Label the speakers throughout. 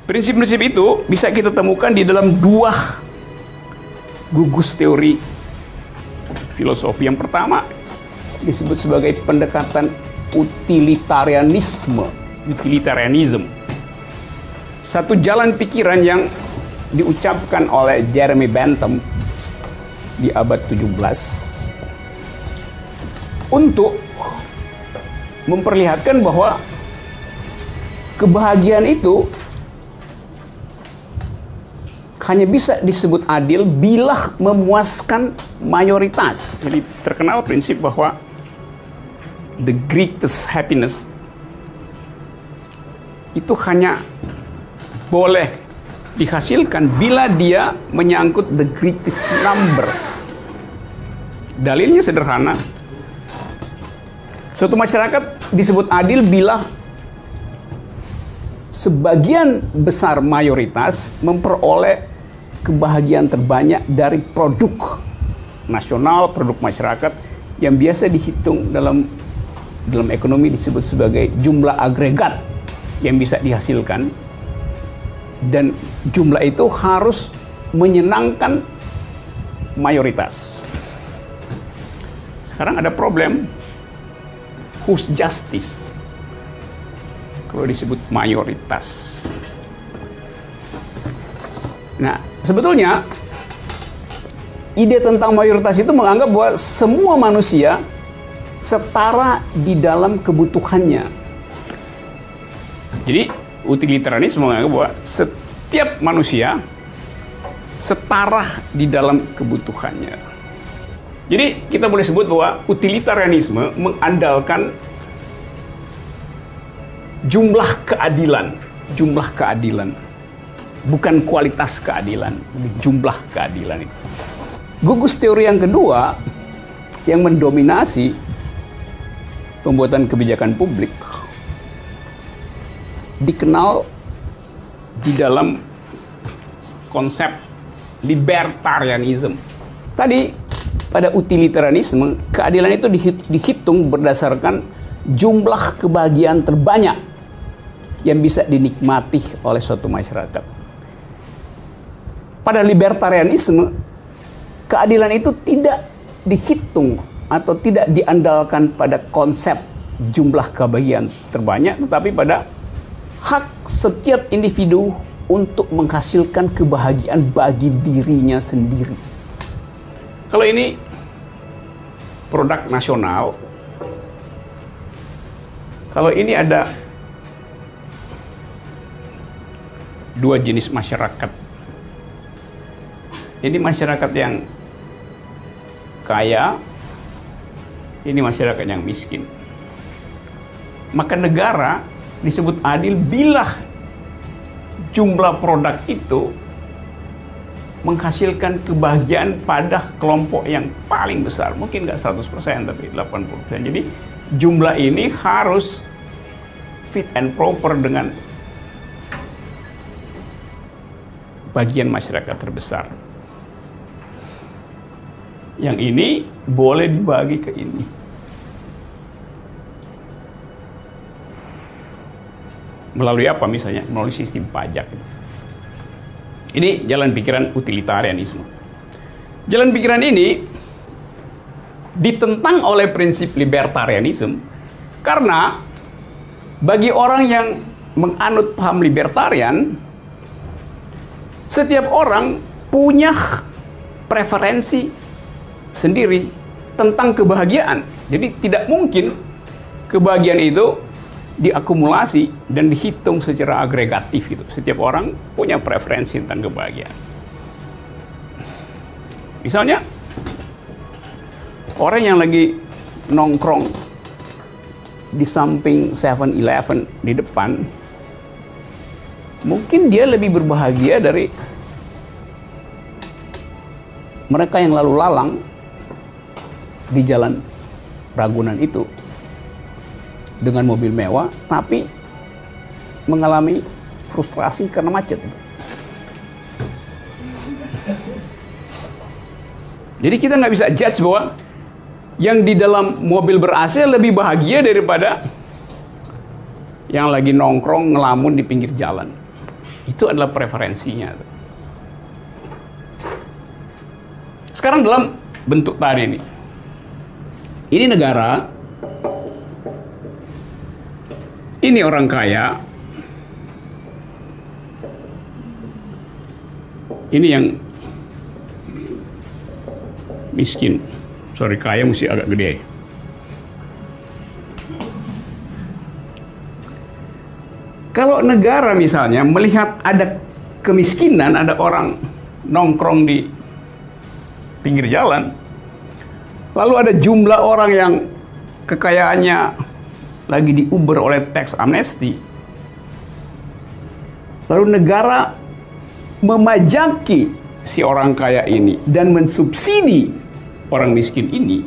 Speaker 1: Prinsip-prinsip itu bisa kita temukan di dalam dua gugus teori filosofi. Yang pertama disebut sebagai pendekatan utilitarianisme, satu jalan pikiran yang diucapkan oleh Jeremy Bentham di abad 17 untuk memperlihatkan bahwa kebahagiaan itu hanya bisa disebut adil bila memuaskan mayoritas. Jadi terkenal prinsip bahwa the greatest happiness itu hanya boleh dihasilkan bila dia menyangkut the greatest number. Dalilnya sederhana. Suatu masyarakat disebut adil bila sebagian besar mayoritas memperoleh kebahagiaan terbanyak dari produk nasional, produk masyarakat yang biasa dihitung dalam ekonomi disebut sebagai jumlah agregat yang bisa dihasilkan, dan jumlah itu harus menyenangkan mayoritas. Sekarang ada problem, whose justice kalau disebut mayoritas. Nah, sebetulnya ide tentang mayoritas itu menganggap bahwa semua manusia setara di dalam kebutuhannya. Jadi utilitarianisme menganggap bahwa setiap manusia setara di dalam kebutuhannya. Jadi kita boleh sebut bahwa utilitarianisme mengandalkan jumlah keadilan. Bukan kualitas keadilan, jumlah keadilan itu. Gugus teori yang kedua yang mendominasi pembuatan kebijakan publik dikenal di dalam konsep libertarianism. Tadi pada utilitarianisme, keadilan itu dihitung berdasarkan jumlah kebahagiaan terbanyak yang bisa dinikmati oleh suatu masyarakat. Pada libertarianisme, keadilan itu tidak dihitung atau tidak diandalkan pada konsep jumlah kebahagiaan terbanyak, tetapi pada hak setiap individu untuk menghasilkan kebahagiaan bagi dirinya sendiri. Kalau ini produk nasional, kalau ini ada dua jenis masyarakat. Ini masyarakat yang kaya, ini masyarakat yang miskin. Maka negara disebut adil bila jumlah produk itu menghasilkan kebahagiaan pada kelompok yang paling besar. Mungkin nggak 100%, tapi 80%. Jadi jumlah ini harus fit and proper dengan bagian masyarakat terbesar. Yang ini boleh dibagi ke ini. Melalui apa misalnya? Melalui sistem pajak. Ini jalan pikiran utilitarianisme. Jalan pikiran ini ditentang oleh prinsip libertarianisme karena bagi orang yang menganut paham libertarian, setiap orang punya preferensi sendiri tentang kebahagiaan. Jadi tidak mungkin kebahagiaan itu diakumulasi dan dihitung secara agregatif gitu. Setiap orang punya preferensi tentang kebahagiaan. Misalnya orang yang lagi nongkrong di samping 7-Eleven di depan, mungkin dia lebih berbahagia dari mereka yang lalu lalang di jalan Ragunan itu dengan mobil mewah, tapi mengalami frustrasi karena macet itu. Jadi kita nggak bisa judge bahwa yang di dalam mobil ber-AC lebih bahagia daripada yang lagi nongkrong ngelamun di pinggir jalan. Itu adalah preferensinya. Sekarang dalam bentuk tadi ini. Ini negara, ini orang kaya, ini yang miskin. Sorry, kaya mesti agak gede. Kalau negara misalnya melihat ada kemiskinan, ada orang nongkrong di pinggir jalan, lalu ada jumlah orang yang kekayaannya lagi diuber oleh tax amnesty, lalu negara memajaki si orang kaya ini dan mensubsidi orang miskin ini,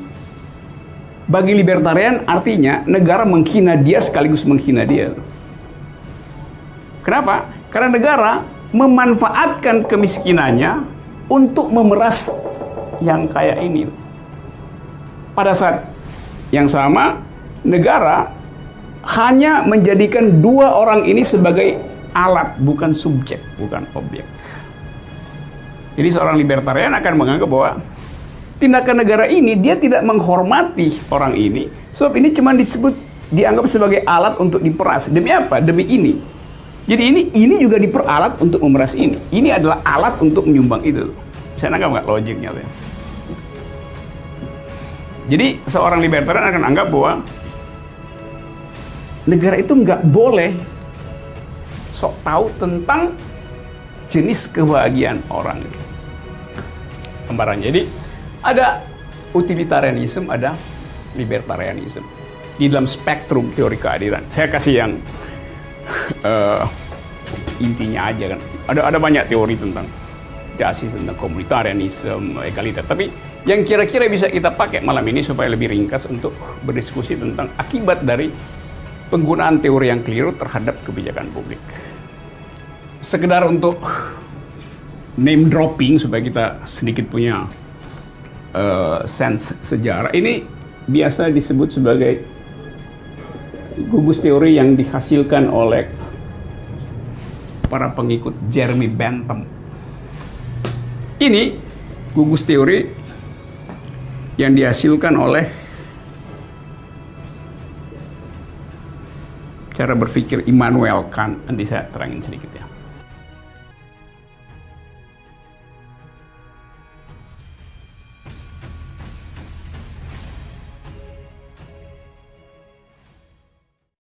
Speaker 1: bagi libertarian artinya negara menghina dia sekaligus menghina dia. Kenapa? Karena negara memanfaatkan kemiskinannya untuk memeras yang kaya ini. Pada saat yang sama, negara hanya menjadikan dua orang ini sebagai alat, bukan subjek, bukan objek. Jadi seorang libertarian akan menganggap bahwa tindakan negara ini dia tidak menghormati orang ini, sebab ini cuma dianggap sebagai alat untuk diperas. Demi apa? Demi ini. Jadi ini juga diperalat untuk memeras ini. Ini adalah alat untuk menyumbang itu. Saya nangkap nggak logiknya? Jadi seorang libertarian akan anggap bahwa negara itu nggak boleh sok tahu tentang jenis kebahagiaan orang. Gambaran. Jadi ada utilitarianisme, ada libertarianisme di dalam spektrum teori keadilan. Saya kasih yang intinya aja kan. Ada banyak teori tentang justice, tentang komunitarianisme, egaliter. Tapi yang kira-kira bisa kita pakai malam ini supaya lebih ringkas untuk berdiskusi tentang akibat dari penggunaan teori yang keliru terhadap kebijakan publik. Sekedar untuk name dropping supaya kita sedikit punya sense sejarah. Ini biasa disebut sebagai gugus teori yang dihasilkan oleh para pengikut Jeremy Bentham. Ini gugus teori yang dihasilkan oleh cara berpikir Immanuel Kant. Nanti saya terangin sedikit ya.